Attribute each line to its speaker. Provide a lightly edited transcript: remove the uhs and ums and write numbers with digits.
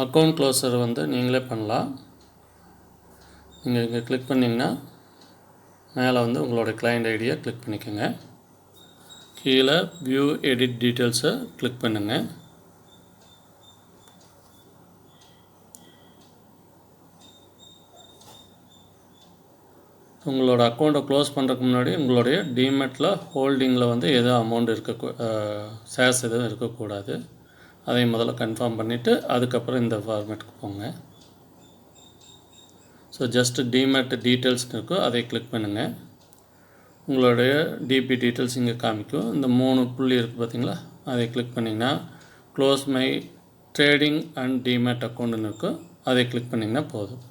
Speaker 1: Account closure வந்து நீங்களே பண்ணலாம். நீங்கள் இங்கே கிளிக் பண்ணிங்கன்னா மேலே வந்து உங்களோட கிளையண்ட் ஐடியை கிளிக் பண்ணிக்கோங்க. கீழே வியூ எடிட் டீட்டெயில்ஸை கிளிக் பண்ணுங்கள். உங்களோட அக்கௌண்ட்டை க்ளோஸ் பண்ணுறதுக்கு முன்னாடி உங்களுடைய டிமெட்டில் ஹோல்டிங்கில் வந்து எதுவும் அமௌண்ட் ஷேர்ஸ் எதுவும் இருக்கக்கூடாது. அதை முதல்ல கன்ஃபார்ம் பண்ணிவிட்டு அதுக்கப்புறம் இந்த ஃபார்மேட்டுக்கு போங்க. ஸோ ஜஸ்ட்டு டிமெட் டீட்டெயில்ஸ் இருக்கும், அதை கிளிக் பண்ணுங்கள். உங்களுடைய டிபி டீட்டெயில்ஸ் இங்கே காமிக்கும். இந்த 3 புள்ளி இருக்குது பார்த்தீங்களா, அதை கிளிக் பண்ணிங்கன்னா close my trading and demat அக்கௌண்ட்டுன்னு இருக்கும், அதை கிளிக் பண்ணிங்கன்னா போதும்.